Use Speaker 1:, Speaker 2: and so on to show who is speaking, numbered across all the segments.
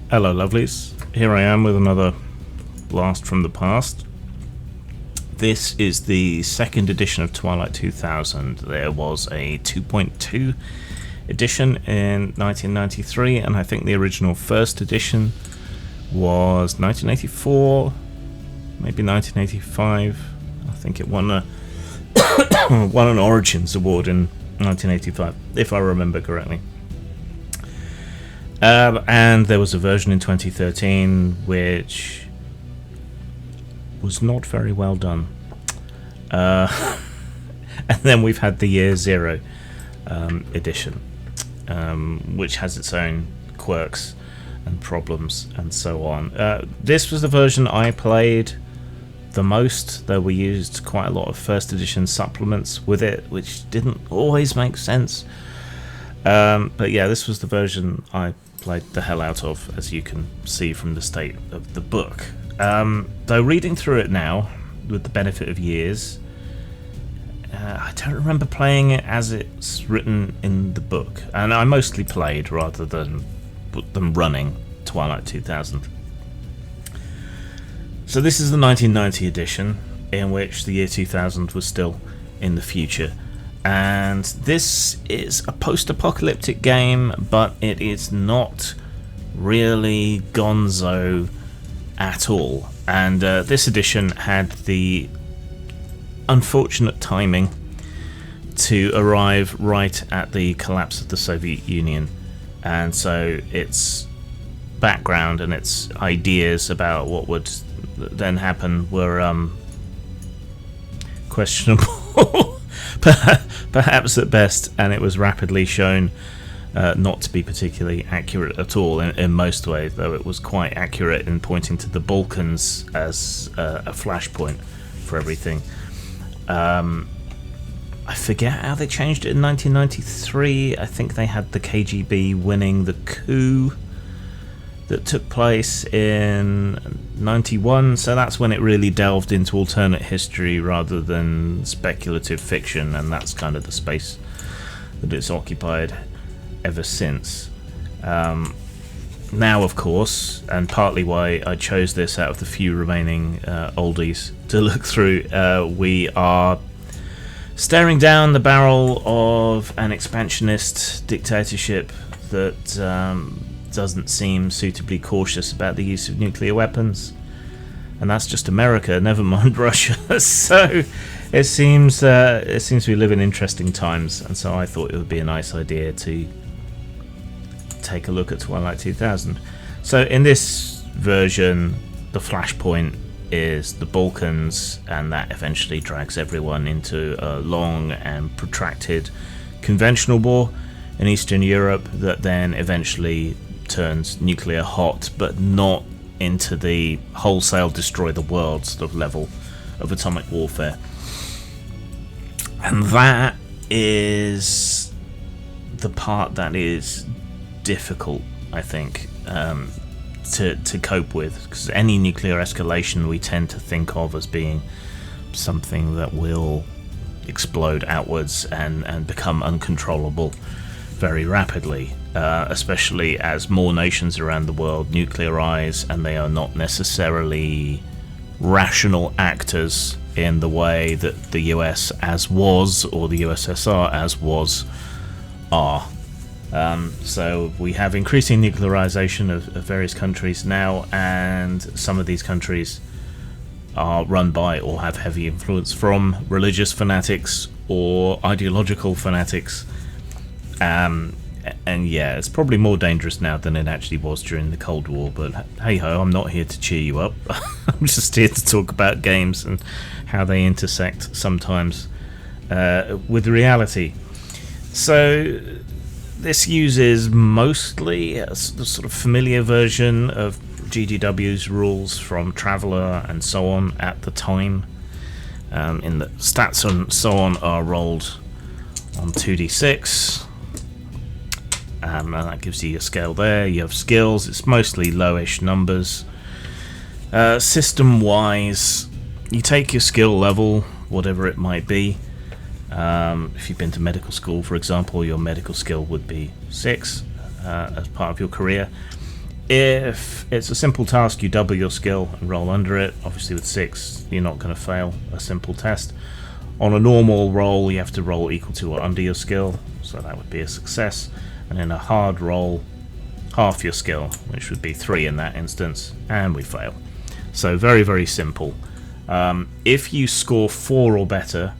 Speaker 1: Hello lovelies, here I am with another blast from the past. This is the second edition of Twilight 2000. There was a 2.2 edition in 1993, and I think the original first edition was 1984, maybe 1985. I think it won an Origins Award in 1985, if I remember correctly. And there was a version in 2013 which was not very well done. And then we've had the Year Zero edition, which has its own quirks and problems and so on. This was the version I played the most, though we used quite a lot of first edition supplements with it, which didn't always make sense. But yeah, this was the version I played the hell out of, as you can see from the state of the book. Though reading through it now, with the benefit of years, I don't remember playing it as it's written in the book, and I mostly played rather than running Twilight 2000. So this is the 1990 edition, in which the year 2000 was still in the future. And this is a post-apocalyptic game, but it is not really gonzo at all. And this edition had the unfortunate timing to arrive right at the collapse of the Soviet Union. And so its background and its ideas about what would then happen were questionable. Perhaps at best, and it was rapidly shown not to be particularly accurate at all in most ways, though it was quite accurate in pointing to the Balkans as a flashpoint for everything. I forget how they changed it in 1993. I think they had the KGB winning the coup that took place in 91, so that's when it really delved into alternate history rather than speculative fiction, and that's kind of the space that it's occupied ever since. Now, of course, and partly why I chose this out of the few remaining oldies to look through, we are staring down the barrel of an expansionist dictatorship that doesn't seem suitably cautious about the use of nuclear weapons, and that's just America, never mind Russia. So it seems we live in interesting times, and so I thought it would be a nice idea to take a look at Twilight 2000. So in this version, the flashpoint is the Balkans, and that eventually drags everyone into a long and protracted conventional war in Eastern Europe that then eventually turns nuclear hot, but not into the wholesale destroy the world sort of level of atomic warfare. And that is the part that is difficult, I think, to cope with, because any nuclear escalation we tend to think of as being something that will explode outwards and become uncontrollable very rapidly, especially as more nations around the world nuclearize, and they are not necessarily rational actors in the way that the US as was, or the USSR as was, are. So we have increasing nuclearization of various countries now, and some of these countries are run by or have heavy influence from religious fanatics or ideological fanatics. And yeah, it's probably more dangerous now than it actually was during the Cold War, but hey ho, I'm not here to cheer you up. I'm just here to talk about games and how they intersect sometimes with reality. So this uses mostly the sort of familiar version of GDW's rules from Traveller and so on at the time. In the stats and so on are rolled on 2d6. And that gives you a scale there. You have skills, it's mostly lowish numbers. System wise, you take your skill level, whatever it might be. If you've been to medical school, for example, your medical skill would be 6 as part of your career. If it's a simple task, you double your skill and roll under it. Obviously with 6, you're not going to fail a simple test. On a normal roll, you have to roll equal to or under your skill, so that would be a success. And in a hard roll, half your skill, which would be 3 in that instance, and we fail. So very, very simple. If you score 4 or better,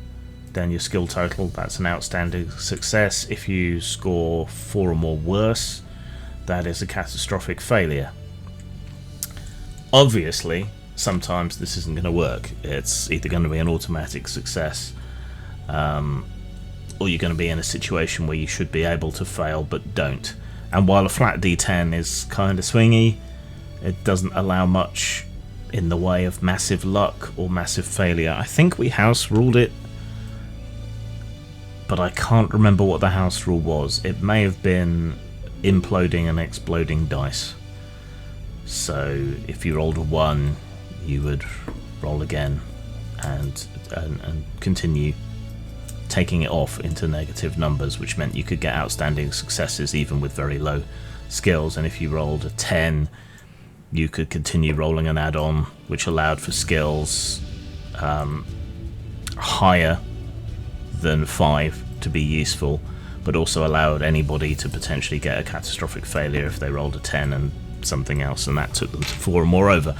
Speaker 1: then your skill total, that's an outstanding success. If you score 4 or more worse, that is a catastrophic failure. Obviously, sometimes this isn't going to work. It's either going to be an automatic success, or you're going to be in a situation where you should be able to fail but don't. And while a flat D10 is kind of swingy, it doesn't allow much in the way of massive luck or massive failure. I think we house ruled it, but I can't remember what the house rule was. It may have been imploding and exploding dice. So if you rolled a 1, you would roll again and continue taking it off into negative numbers, which meant you could get outstanding successes even with very low skills. And if you rolled a 10, you could continue rolling an add-on, which allowed for skills higher than 5 to be useful, but also allowed anybody to potentially get a catastrophic failure if they rolled a 10 and something else, and that took them to 4 or more over,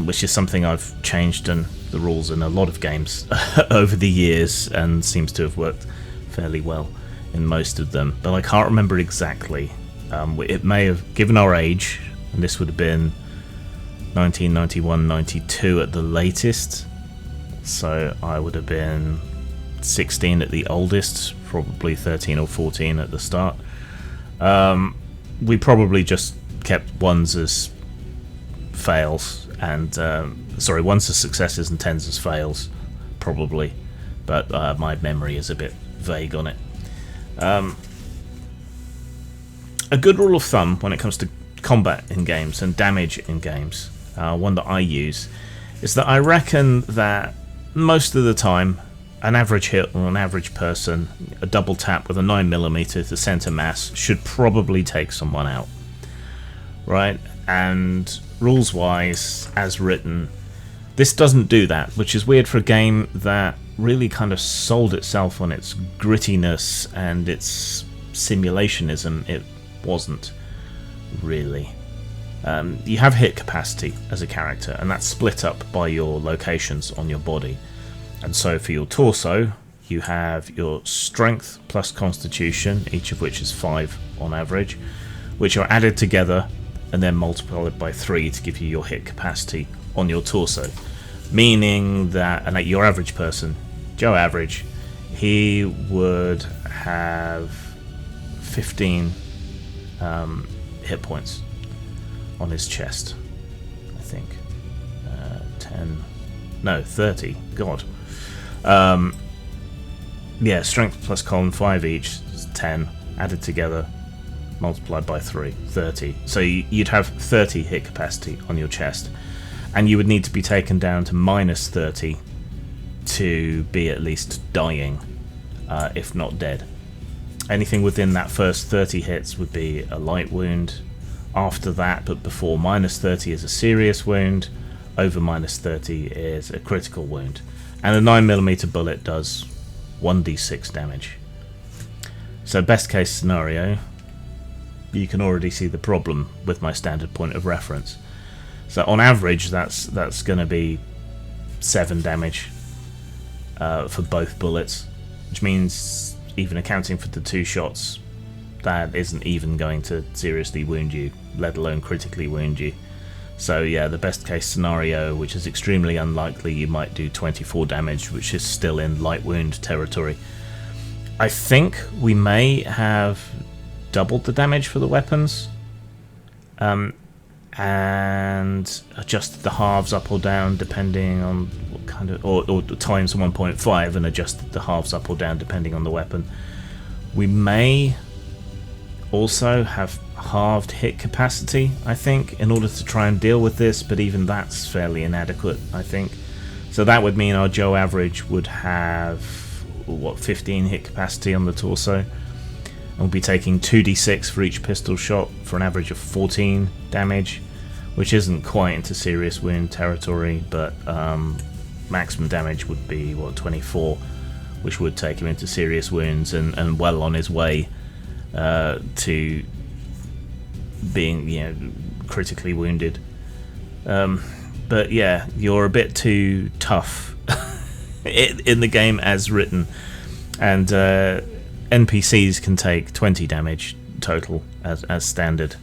Speaker 1: which is something I've changed in the rules in a lot of games over the years, and seems to have worked fairly well in most of them, but I can't remember exactly. It may have, given our age, and this would have been 1991, 92 at the latest, so I would have been 16 at the oldest, probably 13 or 14 at the start. We probably just kept 1s as fails and 1s as successes and 10s as fails, probably, but my memory is a bit vague on it. A good rule of thumb when it comes to combat in games and damage in games, one that I use, is that I reckon that most of the time an average hit on an average person, a double tap with a 9mm to center mass, should probably take someone out, right? And rules wise, as written, this doesn't do that, which is weird for a game that really kind of sold itself on its grittiness and its simulationism. It wasn't really. You have hit capacity as a character, and that's split up by your locations on your body. And so for your torso, you have your strength plus constitution, each of which is 5 on average, which are added together and then multiplied by 3 to give you your hit capacity on your torso. Meaning that, and at your average person, Joe Average, he would have 15 hit points on his chest, I think. 30, God. Yeah, strength plus con 5 each is 10, added together, multiplied by 3, 30. So you'd have 30 hit capacity on your chest, and you would need to be taken down to minus 30 to be at least dying, if not dead. Anything within that first 30 hits would be a light wound. After that, but before minus 30, is a serious wound. Over minus 30 is a critical wound. And a 9mm bullet does 1d6 damage. So best case scenario, you can already see the problem with my standard point of reference. So on average, that's going to be 7 damage for both bullets, which means even accounting for the 2 shots, that isn't even going to seriously wound you, let alone critically wound you. So yeah, the best case scenario, which is extremely unlikely, you might do 24 damage, which is still in light wound territory. I think we may have doubled the damage for the weapons, and adjusted the halves up or down depending on what kind of, or times 1.5 and adjusted the halves up or down depending on the weapon. We may also have halved hit capacity, I think, in order to try and deal with this, but even that's fairly inadequate, I think. So that would mean our Joe average would have, what, 15 hit capacity on the torso. And we'll be taking 2d6 for each pistol shot for an average of 14 damage, which isn't quite into serious wound territory, but maximum damage would be, what, 24, which would take him into serious wounds and well on his way to being, you know, critically wounded. But yeah, you're a bit too tough in the game as written, and NPCs can take 20 damage total as standard,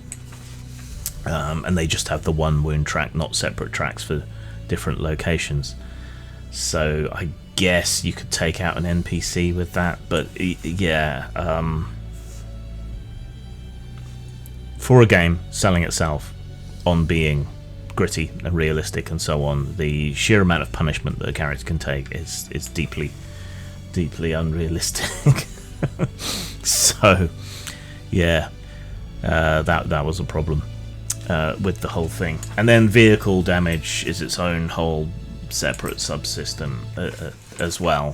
Speaker 1: and they just have the one wound track, not separate tracks for different locations. So I guess you could take out an NPC with that, but yeah, for a game selling itself on being gritty and realistic and so on, the sheer amount of punishment that a character can take is deeply unrealistic. So yeah, that was a problem with the whole thing. And then vehicle damage is its own whole separate subsystem as well,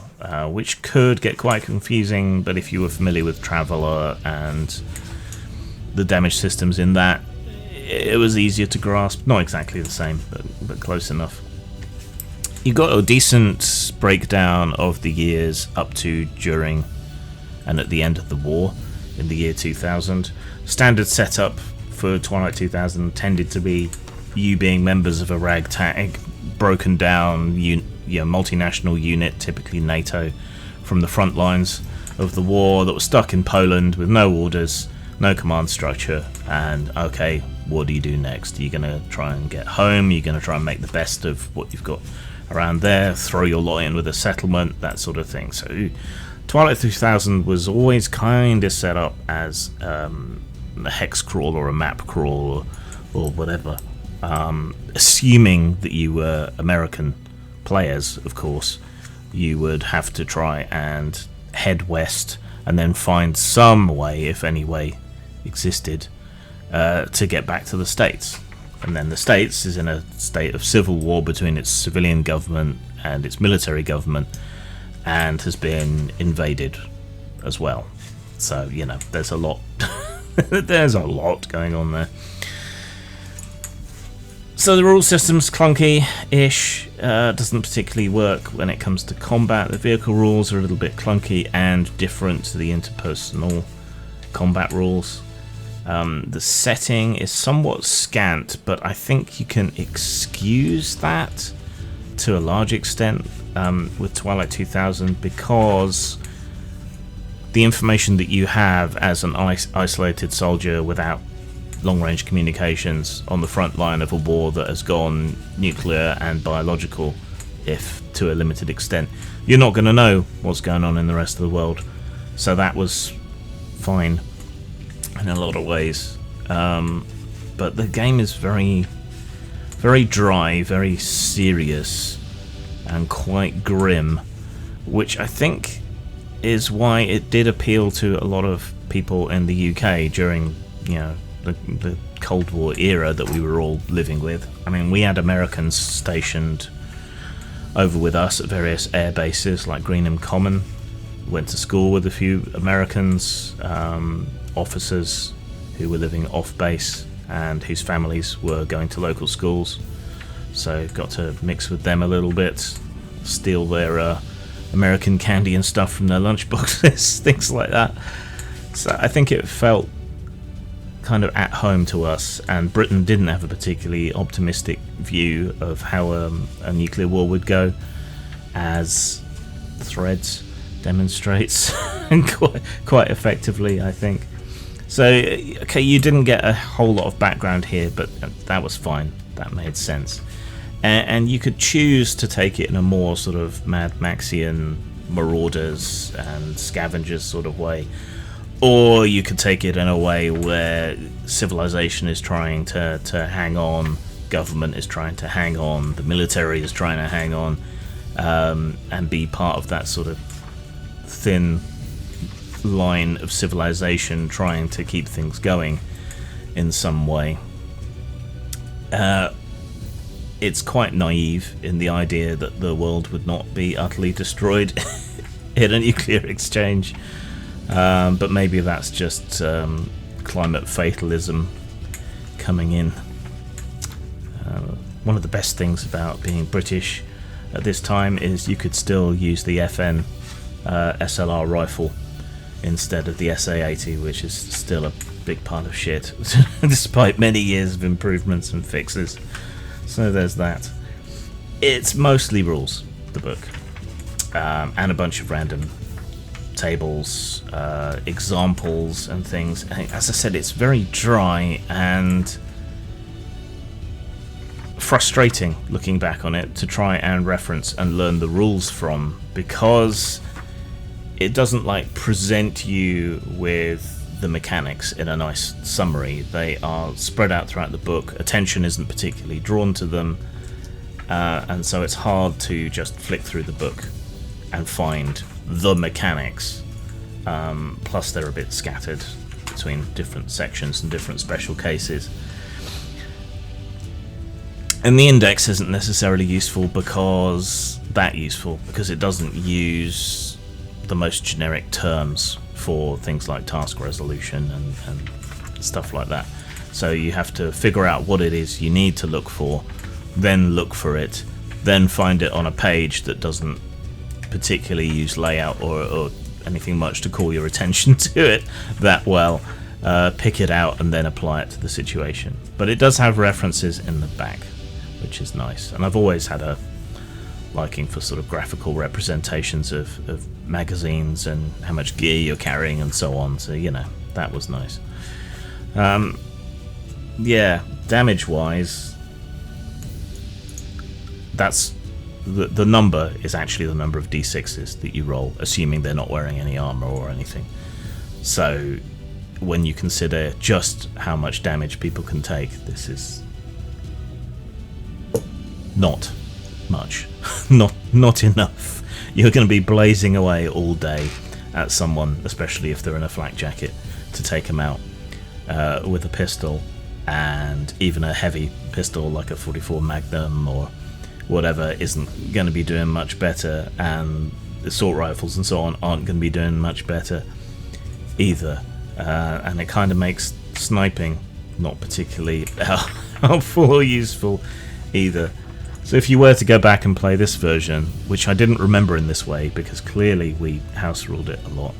Speaker 1: which could get quite confusing, but if you were familiar with Traveller and the damage systems in that, it was easier to grasp. Not exactly the same, but close enough. You got a decent breakdown of the years up to, during, and at the end of the war in the year 2000. Standard setup for Twilight 2000 tended to be you being members of a ragtag, broken down multinational unit, typically NATO, from the front lines of the war that was stuck in Poland with no orders, no command structure, and okay, what do you do next? Are you going to try and get home? Are you going to try and make the best of what you've got around there? Throw your lot in with a settlement, that sort of thing. So Twilight 2000 was always kind of set up as a hex crawl or a map crawl or whatever. Assuming that you were American players, of course, you would have to try and head west and then find some way, if any way existed, to get back to the States. And then the States is in a state of civil war between its civilian government and its military government, and has been invaded as well. So, you know, there's a lot there's a lot going on there. So the rule system's clunky-ish, doesn't particularly work when it comes to combat. The vehicle rules are a little bit clunky and different to the interpersonal combat rules. The setting is somewhat scant, but I think you can excuse that to a large extent with Twilight 2000, because the information that you have as an isolated soldier without long-range communications on the front line of a war that has gone nuclear and biological, if to a limited extent, you're not going to know what's going on in the rest of the world. So that was fine in a lot of ways, but the game is very, very dry, very serious, and quite grim, which I think is why it did appeal to a lot of people in the UK during, you know, the Cold War era that we were all living with. I mean, we had Americans stationed over with us at various air bases like Greenham Common. Went to school with a few Americans, officers who were living off base and whose families were going to local schools. So got to mix with them a little bit, steal their American candy and stuff from their lunchboxes, things like that. So I think it felt kind of at home to us, and Britain didn't have a particularly optimistic view of how a nuclear war would go, as Threads demonstrates quite effectively, I think. So okay, you didn't get a whole lot of background here, but that was fine, that made sense. And you could choose to take it in a more sort of Mad Maxian marauders and scavengers sort of way, or you could take it in a way where civilization is trying to hang on, government is trying to hang on, the military is trying to hang on, and be part of that sort of thin line of civilization trying to keep things going in some way. it's quite naive in the idea that the world would not be utterly destroyed in a nuclear exchange. But maybe that's just climate fatalism coming in. One of the best things about being British at this time is you could still use the FN SLR rifle instead of the SA-80, which is still a big pile of shit, despite many years of improvements and fixes. So there's that. It's mostly rules, the book, and a bunch of random tables, examples and things. As I said, it's very dry and frustrating looking back on it to try and reference and learn the rules from, because it doesn't like present you with the mechanics in a nice summary. They are spread out throughout the book. Attention isn't particularly drawn to them, and so it's hard to just flick through the book and find the mechanics. Plus they're a bit scattered between different sections and different special cases. And the index isn't necessarily useful because it doesn't use the most generic terms for things like task resolution and stuff like that. So you have to figure out what it is you need to look for, then look for it, then find it on a page that doesn't particularly use layout or anything much to call your attention to it that well, pick it out and then apply it to the situation. But it does have references in the back, which is nice. And I've always had a liking for sort of graphical representations of magazines and how much gear you're carrying and so on, so you know, that was nice. Yeah, damage wise, that's the number is actually the number of d6s that you roll, assuming they're not wearing any armor or anything. So when you consider just how much damage people can take, this is not much. not enough. You're going to be blazing away all day at someone, especially if they're in a flak jacket, to take them out with a pistol, and even a heavy pistol like a 44 Magnum or whatever isn't going to be doing much better, and assault rifles and so on aren't going to be doing much better either. And it kind of makes sniping not particularly helpful or useful either. So if you were to go back and play this version, which I didn't remember in this way because clearly we house ruled it a lot,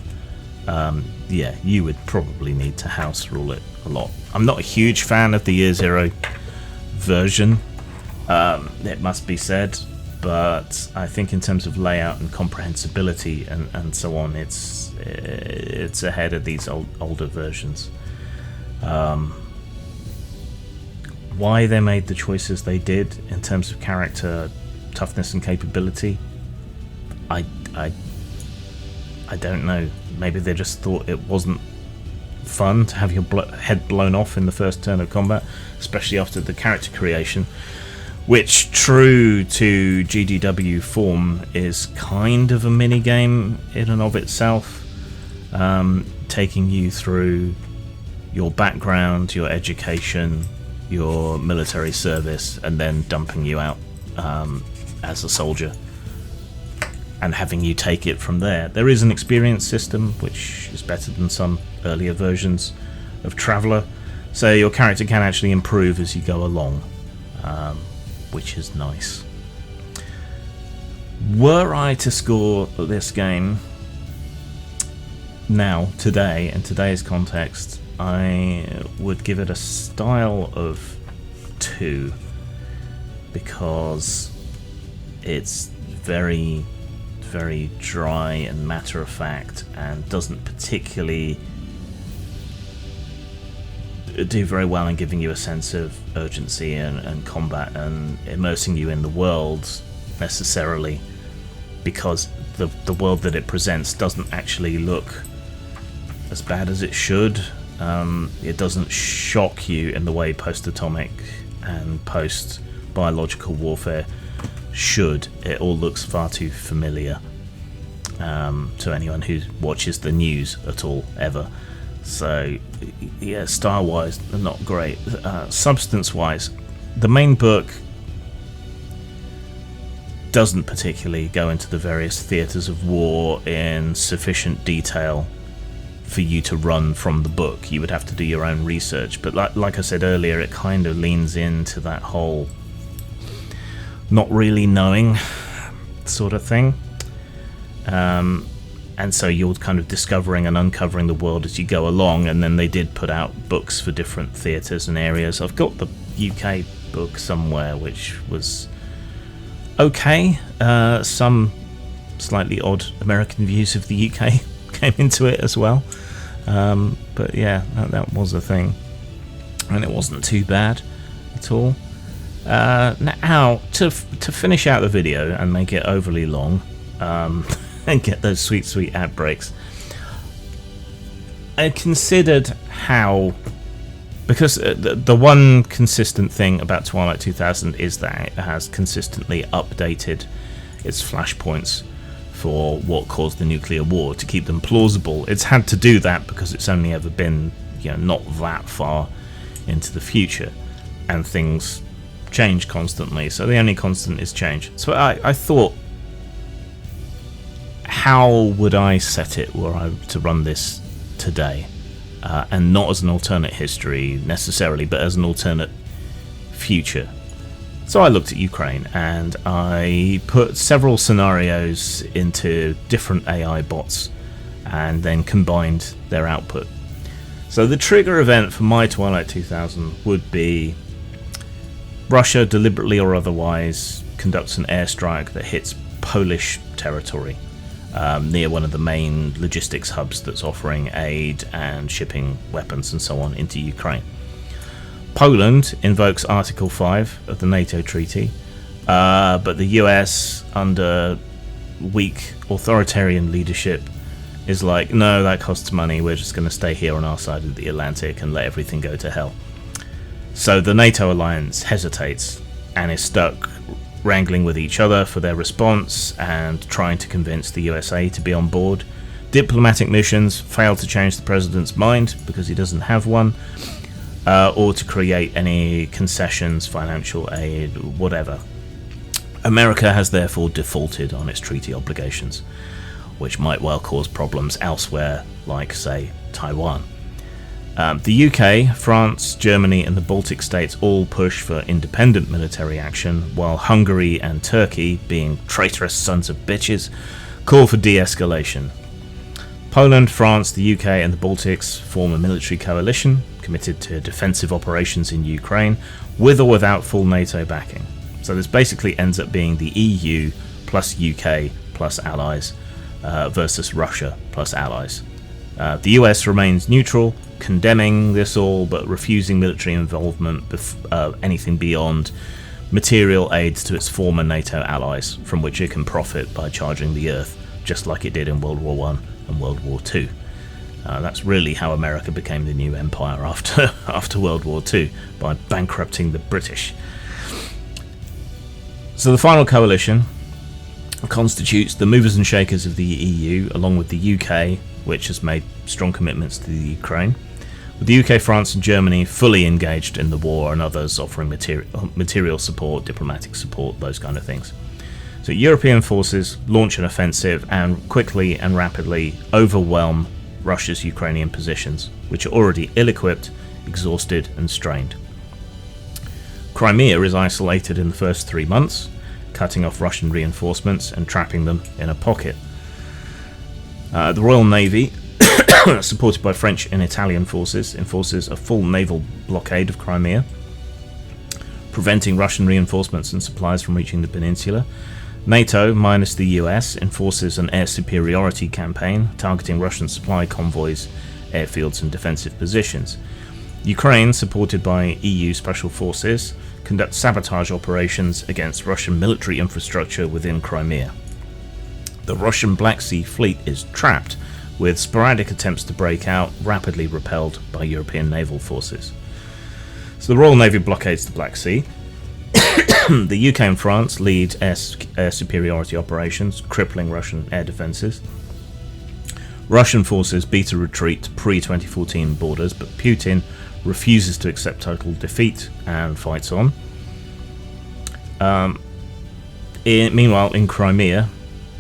Speaker 1: yeah, you would probably need to house rule it a lot. I'm not a huge fan of the Year Zero version, it must be said, but I think in terms of layout and comprehensibility and so on, it's ahead of these older versions. Why they made the choices they did in terms of character, toughness and capability, I don't know. Maybe they just thought it wasn't fun to have your head blown off in the first turn of combat, especially after the character creation, which, true to GDW form, is kind of a mini game in and of itself, taking you through your background, your education, your military service, and then dumping you out as a soldier and having you take it from there. There is an experience system which is better than some earlier versions of Traveller, so your character can actually improve as you go along, which is nice. Were I to score this game now, today, in today's context, I would give it a style of 2, because it's very, very dry and matter of fact and doesn't particularly do very well in giving you a sense of urgency and combat and immersing you in the world necessarily, because the world that it presents doesn't actually look as bad as it should. It doesn't shock you in the way post-atomic and post-biological warfare should. It all looks far too familiar to anyone who watches the news at all, ever. So, yeah, style-wise, not great. Substance-wise, the main book doesn't particularly go into the various theatres of war in sufficient detail for you to run from the book. You would have to do your own research, but like I said earlier, it kind of leans into that whole not really knowing sort of thing. And so you're kind of discovering and uncovering the world as you go along, and then they did put out books for different theatres and areas. I've got the UK book somewhere, which was okay. Some slightly odd American views of the UK came into it as well. But yeah, that was a thing. And it wasn't too bad at all. Now, to finish out the video and make it overly long, and get those sweet ad breaks, I considered how, because the one consistent thing about Twilight 2000 is that it has consistently updated its flashpoints for what caused the nuclear war to keep them plausible. It's had to do that because it's only ever been, not that far into the future, and things change constantly, so the only constant is change. So I thought, how would I set it were I to run this today, and not as an alternate history necessarily, but as an alternate future? So I looked at Ukraine and I put several scenarios into different AI bots and then combined their output. So the trigger event for my Twilight 2000 would be Russia, deliberately or otherwise, conducts an airstrike that hits Polish territory, near one of the main logistics hubs that's offering aid and shipping weapons and so on into Ukraine. Poland invokes Article 5 of the NATO treaty, but the US, under weak authoritarian leadership, is like, no, that costs money, we're just going to stay here on our side of the Atlantic and let everything go to hell. So the NATO alliance hesitates and is stuck wrangling with each other for their response and trying to convince the USA to be on board. Diplomatic missions fail to change the president's mind because he doesn't have one, or to create any concessions, financial aid, whatever. America has therefore defaulted on its treaty obligations, which might well cause problems elsewhere, like, say, Taiwan. The UK, France, Germany and the Baltic states all push for independent military action, while Hungary and Turkey, being traitorous sons of bitches, call for de-escalation. Poland, France, the UK and the Baltics form a military coalition committed to defensive operations in Ukraine, with or without full NATO backing. So this basically ends up being the EU plus UK plus allies versus Russia plus allies. The US remains neutral, condemning this all but refusing military involvement, anything beyond material aids to its former NATO allies, from which it can profit by charging the earth, just like it did in World War I and World War II. That's really how America became the new empire after World War II, by bankrupting the British. So the final coalition constitutes the movers and shakers of the EU, along with the UK, which has made strong commitments to the Ukraine, with the UK, France and Germany fully engaged in the war, and others offering material support, diplomatic support, those kind of things. So European forces launch an offensive and quickly and rapidly overwhelm Russia's Ukrainian positions, which are already ill-equipped, exhausted and strained. Crimea is isolated in the first 3 months, cutting off Russian reinforcements and trapping them in a pocket. The Royal Navy, supported by French and Italian forces, enforces a full naval blockade of Crimea, preventing Russian reinforcements and supplies from reaching the peninsula. NATO, minus the US, enforces an air superiority campaign targeting Russian supply convoys, airfields and defensive positions. Ukraine, supported by EU special forces, conducts sabotage operations against Russian military infrastructure within Crimea. The Russian Black Sea Fleet is trapped, with sporadic attempts to break out rapidly repelled by European naval forces. So the Royal Navy blockades the Black Sea. The UK and France lead air superiority operations, crippling Russian air defences. Russian forces beat a retreat to pre-2014 borders, but Putin refuses to accept total defeat and fights on. Meanwhile, in Crimea,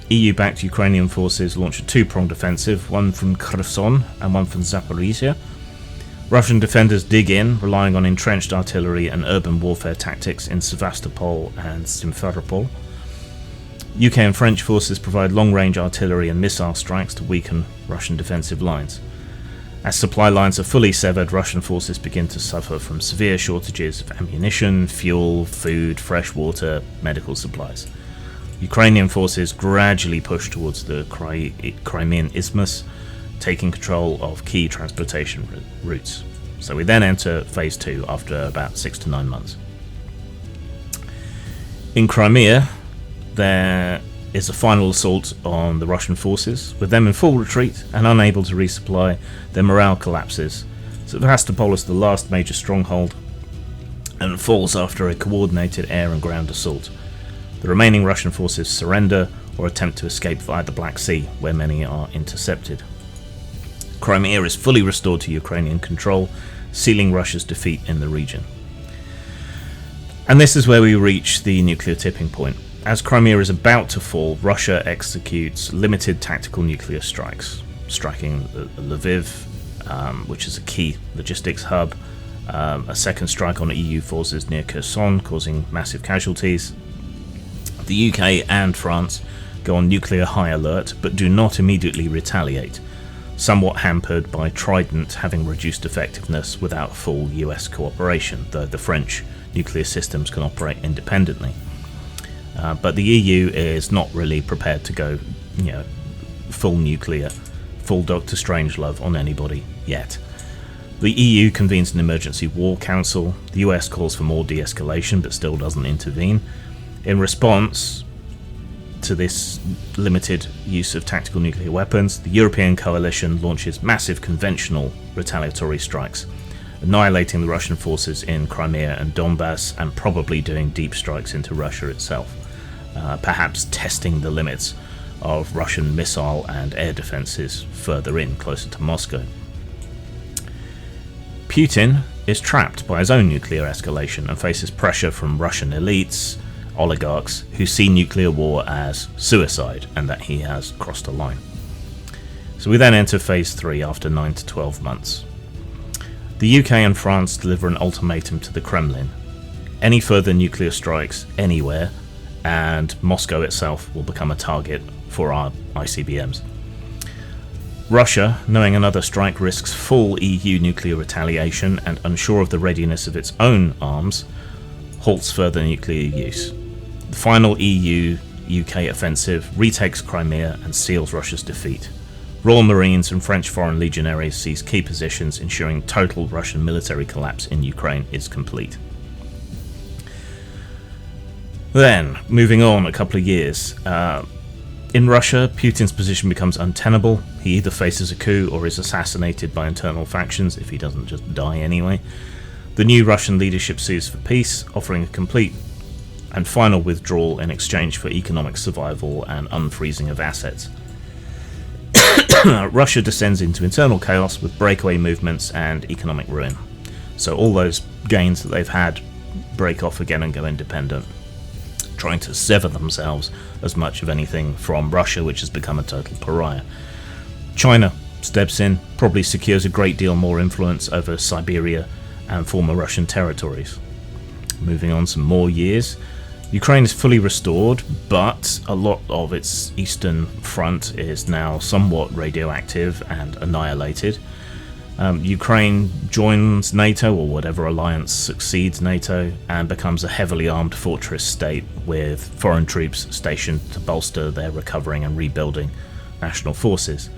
Speaker 1: EU-backed Ukrainian forces launched a two-pronged offensive, one from Kherson and one from Zaporizhia. Russian defenders dig in, relying on entrenched artillery and urban warfare tactics in Sevastopol and Simferopol. UK and French forces provide long-range artillery and missile strikes to weaken Russian defensive lines. As supply lines are fully severed, Russian forces begin to suffer from severe shortages of ammunition, fuel, food, fresh water, medical supplies. Ukrainian forces gradually push towards the Crimean Isthmus, taking control of key transportation routes. So we then enter Phase 2 after about 6 to 9 months. In Crimea, there is a final assault on the Russian forces. With them in full retreat and unable to resupply, their morale collapses. Sevastopol is the last major stronghold and falls after a coordinated air and ground assault. The remaining Russian forces surrender or attempt to escape via the Black Sea, where many are intercepted. Crimea is fully restored to Ukrainian control, sealing Russia's defeat in the region. And this is where we reach the nuclear tipping point. As Crimea is about to fall, Russia executes limited tactical nuclear strikes, striking Lviv, which is a key logistics hub, a second strike on EU forces near Kherson, causing massive casualties. The UK and France go on nuclear high alert, but do not immediately retaliate, somewhat hampered by Trident having reduced effectiveness without full US cooperation, though the French nuclear systems can operate independently. But the EU is not really prepared to go, full nuclear, full Doctor Strangelove on anybody yet. The EU convenes an emergency war council. The US calls for more de-escalation, but still doesn't intervene. In response to this limited use of tactical nuclear weapons, the European coalition launches massive conventional retaliatory strikes, annihilating the Russian forces in Crimea and Donbass, and probably doing deep strikes into Russia itself, perhaps testing the limits of Russian missile and air defences further in, closer to Moscow. Putin is trapped by his own nuclear escalation and faces pressure from Russian elites, oligarchs, who see nuclear war as suicide and that he has crossed a line. So we then enter Phase 3 after 9 to 12 months. The UK and France deliver an ultimatum to the Kremlin. Any further nuclear strikes anywhere, and Moscow itself will become a target for our ICBMs. Russia, knowing another strike risks full EU nuclear retaliation and unsure of the readiness of its own arms, halts further nuclear use. The final EU-UK offensive retakes Crimea and seals Russia's defeat. Royal Marines and French Foreign Legionaries seize key positions, ensuring total Russian military collapse in Ukraine is complete. Then, moving on a couple of years, in Russia, Putin's position becomes untenable. He either faces a coup or is assassinated by internal factions, if he doesn't just die anyway. The new Russian leadership sues for peace, offering a complete and final withdrawal in exchange for economic survival and unfreezing of assets. Russia descends into internal chaos with breakaway movements and economic ruin. So all those gains that they've had break off again and go independent, trying to sever themselves as much of anything from Russia, which has become a total pariah. China steps in, probably secures a great deal more influence over Siberia and former Russian territories. Moving on some more years, Ukraine is fully restored, but a lot of its eastern front is now somewhat radioactive and annihilated. Ukraine joins NATO, or whatever alliance succeeds NATO, and becomes a heavily armed fortress state with foreign troops stationed to bolster their recovering and rebuilding national forces.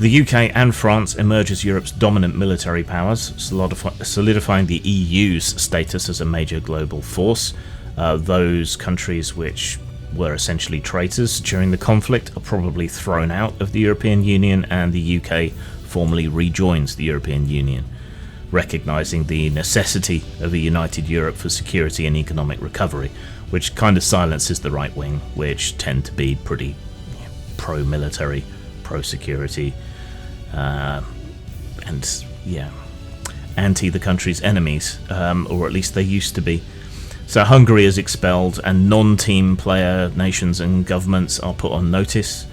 Speaker 1: The UK and France emerge as Europe's dominant military powers, solidifying the EU's status as a major global force. Those countries which were essentially traitors during the conflict are probably thrown out of the European Union, and the UK formally rejoins the European Union, recognising the necessity of a united Europe for security and economic recovery, which kind of silences the right wing, which tend to be pretty pro-military, pro-security, and anti the country's enemies, or at least they used to be. So Hungary is expelled, and non-team player nations and governments are put on notice.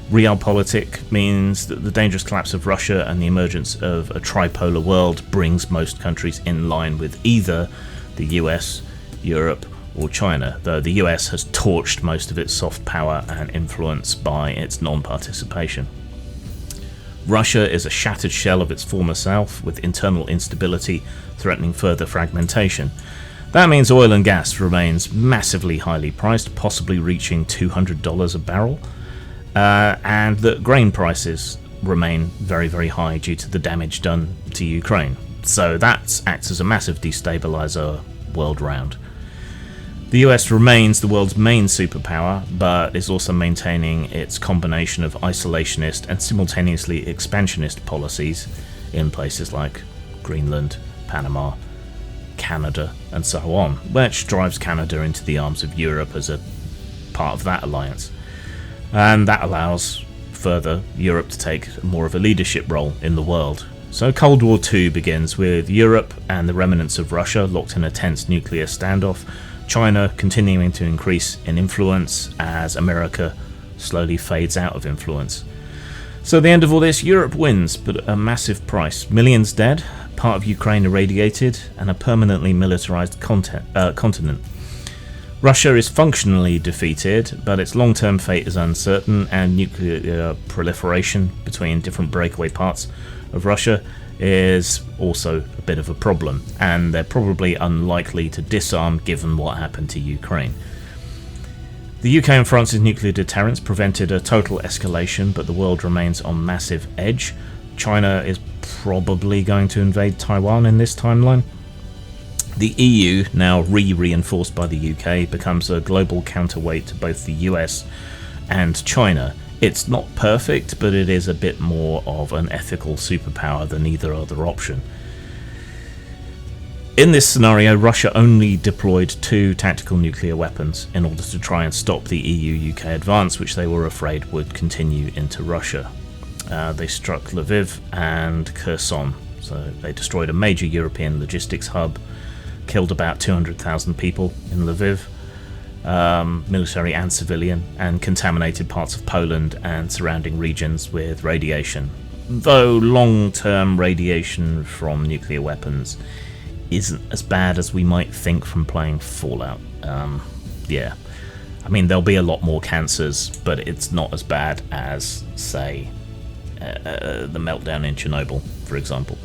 Speaker 1: Realpolitik means that the dangerous collapse of Russia and the emergence of a tripolar world brings most countries in line with either the US, Europe, or China, though the US has torched most of its soft power and influence by its non-participation. Russia is a shattered shell of its former self, with internal instability threatening further fragmentation. That means oil and gas remains massively highly priced, possibly reaching $200 a barrel, and that grain prices remain very, very high due to the damage done to Ukraine. So that acts as a massive destabilizer world round. The US remains the world's main superpower, but is also maintaining its combination of isolationist and simultaneously expansionist policies in places like Greenland, Panama, Canada, and so on, which drives Canada into the arms of Europe as a part of that alliance. And that allows further Europe to take more of a leadership role in the world. So Cold War II begins with Europe and the remnants of Russia locked in a tense nuclear standoff, China continuing to increase in influence as America slowly fades out of influence. So at the end of all this, Europe wins, but at a massive price. Millions dead, part of Ukraine irradiated, and a permanently militarized continent. Russia is functionally defeated, but its long-term fate is uncertain, and nuclear proliferation between different breakaway parts of Russia is also a bit of a problem, and they're probably unlikely to disarm given what happened to Ukraine. The UK and France's nuclear deterrence prevented a total escalation, but the world remains on massive edge. China is probably going to invade Taiwan in this timeline. The EU, now reinforced by the UK, becomes a global counterweight to both the US and China. It's not perfect, but it is a bit more of an ethical superpower than either other option. In this scenario, Russia only deployed 2 tactical nuclear weapons in order to try and stop the EU-UK advance, which they were afraid would continue into Russia. They struck Lviv and Kherson, so they destroyed a major European logistics hub, killed about 200,000 people in Lviv, military and civilian, and contaminated parts of Poland and surrounding regions with radiation. Though long-term radiation from nuclear weapons isn't as bad as we might think from playing Fallout. Yeah, I mean, there'll be a lot more cancers, but it's not as bad as, say, the meltdown in Chernobyl, for example.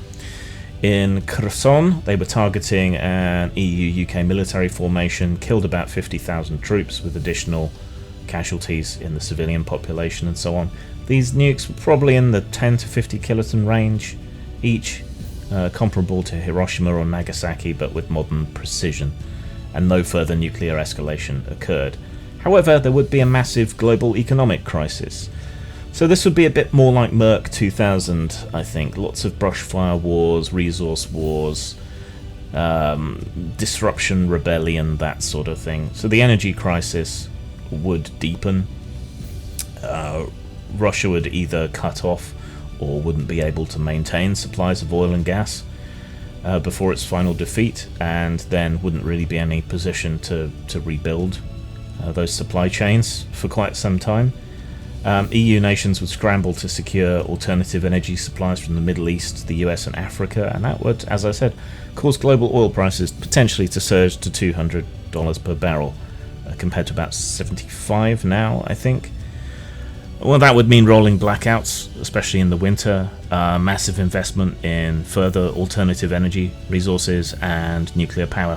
Speaker 1: In Kherson, they were targeting an EU-UK military formation, killed about 50,000 troops with additional casualties in the civilian population and so on. These nukes were probably in the 10 to 50 kiloton range each, comparable to Hiroshima or Nagasaki, but with modern precision, and no further nuclear escalation occurred. However, there would be a massive global economic crisis. So this would be a bit more like Merc 2000, I think. Lots of brushfire wars, resource wars, disruption, rebellion, that sort of thing. So the energy crisis would deepen. Russia would either cut off or wouldn't be able to maintain supplies of oil and gas before its final defeat, and then wouldn't really be in any position to rebuild those supply chains for quite some time. EU nations would scramble to secure alternative energy supplies from the Middle East, the US and Africa, and that would, as I said, cause global oil prices potentially to surge to $200 per barrel, compared to about 75 now, I think. Well, that would mean rolling blackouts, especially in the winter, massive investment in further alternative energy resources and nuclear power,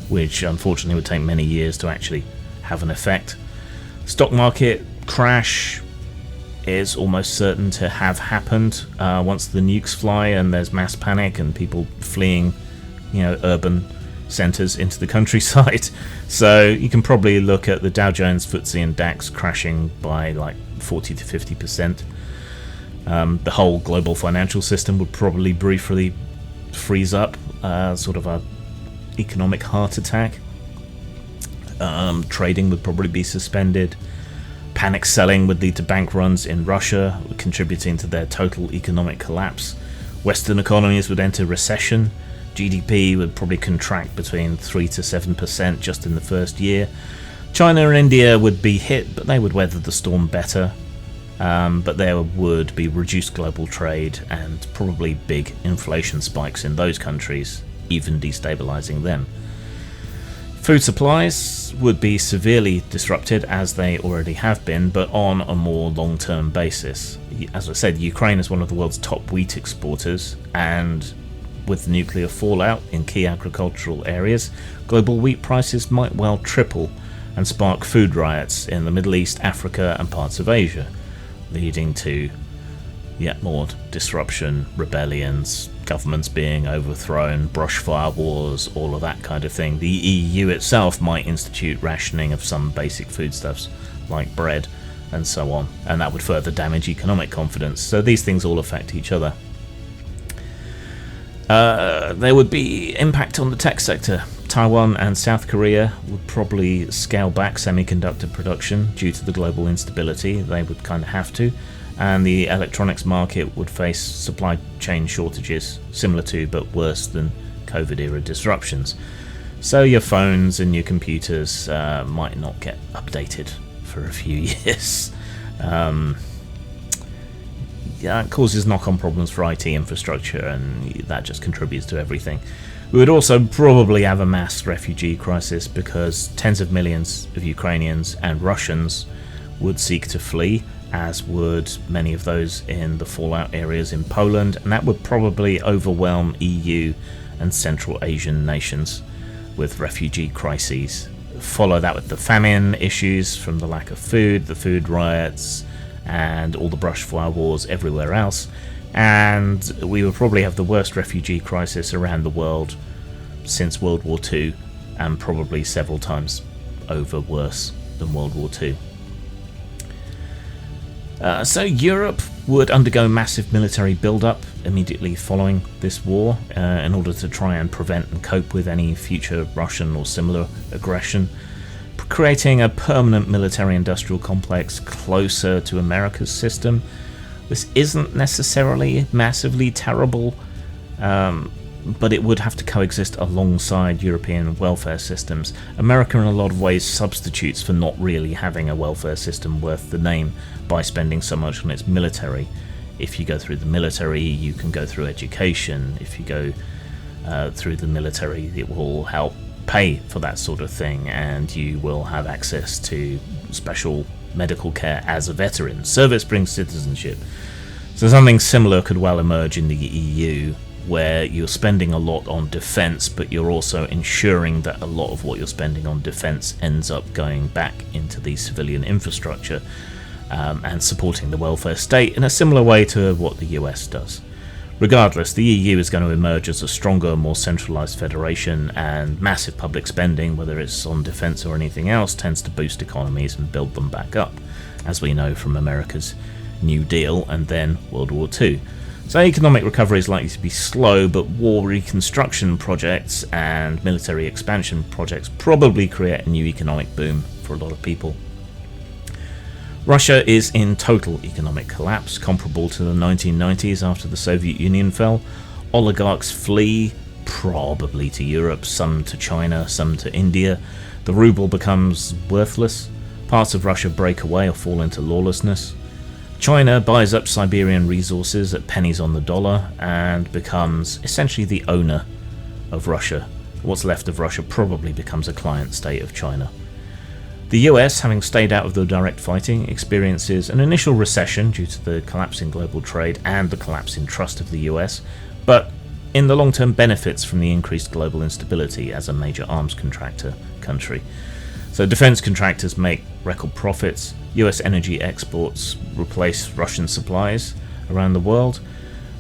Speaker 1: which unfortunately would take many years to actually have an effect. Stock market crash is almost certain to have happened once the nukes fly and there's mass panic and people fleeing, urban centres into the countryside. So you can probably look at the Dow Jones, FTSE and DAX crashing by like 40 to 50%. The whole global financial system would probably briefly freeze up, sort of a economic heart attack. Trading would probably be suspended. Panic selling would lead to bank runs in Russia, contributing to their total economic collapse. Western economies would enter recession GDP would probably contract between 3 to 7% just in the first year. China and India would be hit, but they would weather the storm better. But there would be reduced global trade and probably big inflation spikes in those countries, even destabilizing them. Food supplies would be severely disrupted, as they already have been, but on a more long-term basis. As I said, Ukraine is one of the world's top wheat exporters, and with nuclear fallout in key agricultural areas, global wheat prices might well triple and spark food riots in the Middle East, Africa and parts of Asia, leading to yet more disruption, rebellions, governments being overthrown, brushfire wars, all of that kind of thing. The EU itself might institute rationing of some basic foodstuffs like bread and so on, and that would further damage economic confidence. So these things all affect each other. There would be impact on the tech sector. Taiwan and South Korea would probably scale back semiconductor production due to the global instability. They would kind of have to. And the electronics market would face supply chain shortages, similar to but worse than COVID-era disruptions. So your phones and your computers might not get updated for a few years. It causes knock-on problems for IT infrastructure, and that just contributes to everything. We would also probably have a mass refugee crisis, because tens of millions of Ukrainians and Russians would seek to flee, as would many of those in the fallout areas in Poland, and that would probably overwhelm EU and Central Asian nations with refugee crises. Follow that with the famine issues from the lack of food, the food riots, and all the brushfire wars everywhere else, and we would probably have the worst refugee crisis around the world since World War II, and probably several times over worse than World War II. So Europe would undergo massive military build-up immediately following this war in order to try and prevent and cope with any future Russian or similar aggression, creating a permanent military-industrial complex closer to America's system. This isn't necessarily massively terrible, but it would have to coexist alongside European welfare systems. America in a lot of ways substitutes for not really having a welfare system worth the name by spending so much on its military. If you go through the military, you can go through education. If you go through the military, it will help pay for that sort of thing, and you will have access to special medical care as a veteran. Service brings citizenship. So something similar could well emerge in the EU, where you're spending a lot on defense, but you're also ensuring that a lot of what you're spending on defense ends up going back into the civilian infrastructure, and supporting the welfare state in a similar way to what the US does. Regardless, the EU is going to emerge as a stronger, more centralised federation, and massive public spending, whether it's on defence or anything else, tends to boost economies and build them back up, as we know from America's New Deal and then World War II. So economic recovery is likely to be slow, but war reconstruction projects and military expansion projects probably create a new economic boom for a lot of people. Russia is in total economic collapse, comparable to the 1990s after the Soviet Union fell. Oligarchs flee, probably to Europe, some to China, some to India. The ruble becomes worthless. Parts of Russia break away or fall into lawlessness. China buys up Siberian resources at pennies on the dollar and becomes essentially the owner of Russia. What's left of Russia probably becomes a client state of China. The US, having stayed out of the direct fighting, experiences an initial recession due to the collapse in global trade and the collapse in trust of the US, but in the long term benefits from the increased global instability as a major arms contractor country. So defense contractors make record profits, US energy exports replace Russian supplies around the world,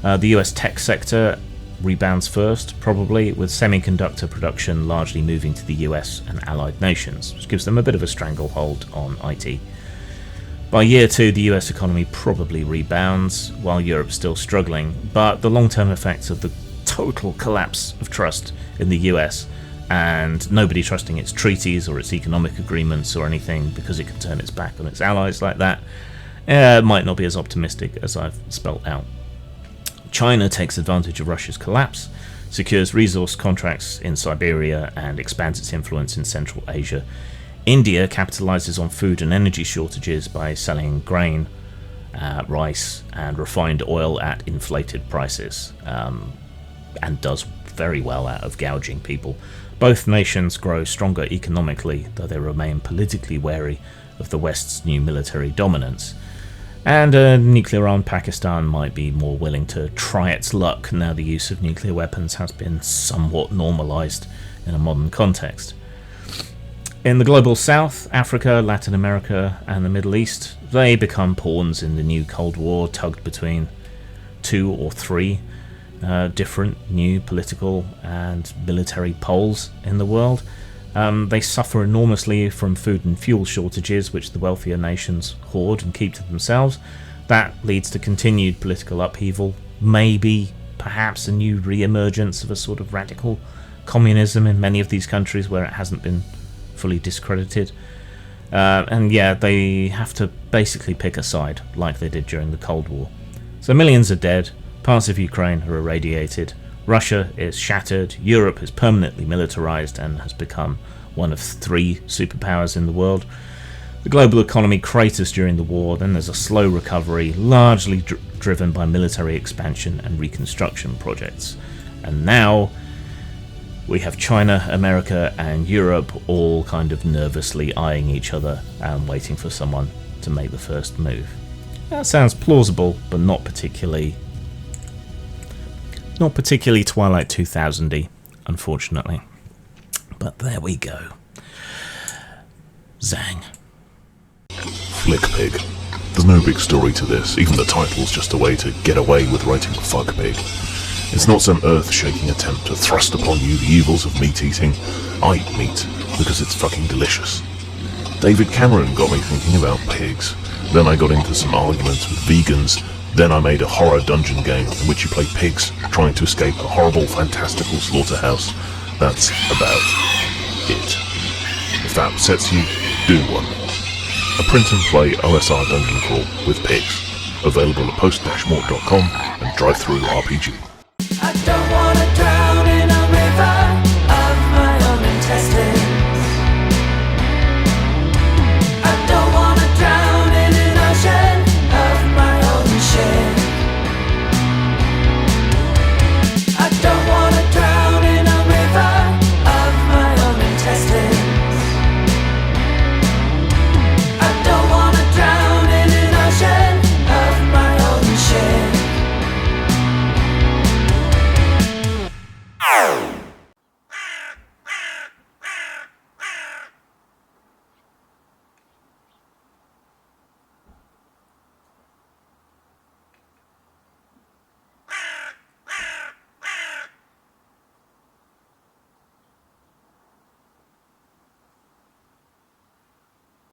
Speaker 1: the US tech sector rebounds first, probably, with semiconductor production largely moving to the US and allied nations, which gives them a bit of a stranglehold on IT. By year 2, the US economy probably rebounds, while Europe's still struggling, but the long-term effects of the total collapse of trust in the US, and nobody trusting its treaties or its economic agreements or anything because it can turn its back on its allies like that, might not be as optimistic as I've spelt out. China takes advantage of Russia's collapse, secures resource contracts in Siberia, and expands its influence in Central Asia. India capitalizes on food and energy shortages by selling grain, rice, and refined oil at inflated prices, and does very well out of gouging people. Both nations grow stronger economically, though they remain politically wary of the West's new military dominance. And a nuclear-armed Pakistan might be more willing to try its luck now the use of nuclear weapons has been somewhat normalized in a modern context. In the global south, Africa, Latin America, and the Middle East, they become pawns in the new Cold War, tugged between 2 or 3 different new political and military poles in the world. They suffer enormously from food and fuel shortages, which the wealthier nations hoard and keep to themselves. That leads to continued political upheaval, maybe, perhaps a new re-emergence of a sort of radical communism in many of these countries where it hasn't been fully discredited. And yeah, they have to basically pick a side, like they did during the Cold War. So millions are dead, parts of Ukraine are irradiated, Russia is shattered, Europe is permanently militarized and has become one of 3 superpowers in the world. The global economy craters during the war, then there's a slow recovery, largely driven by military expansion and reconstruction projects. And now we have China, America, and Europe all kind of nervously eyeing each other and waiting for someone to make the first move. That sounds plausible, but not particularly Twilight 2000-y, unfortunately. But there we go. Zang.
Speaker 2: Flick pig. There's no big story to this, even the title's just a way to get away with writing fuck pig. It's not some earth-shaking attempt to thrust upon you the evils of meat eating. I eat meat because it's fucking delicious. David Cameron got me thinking about pigs. Then I got into some arguments with vegans. Then I made a horror dungeon game in which you play pigs trying to escape a horrible, fantastical slaughterhouse. That's about it. If that upsets you, do one. A print-and-play OSR dungeon crawl with pigs. Available at post-mort.com and drive-through RPG.
Speaker 3: I don't want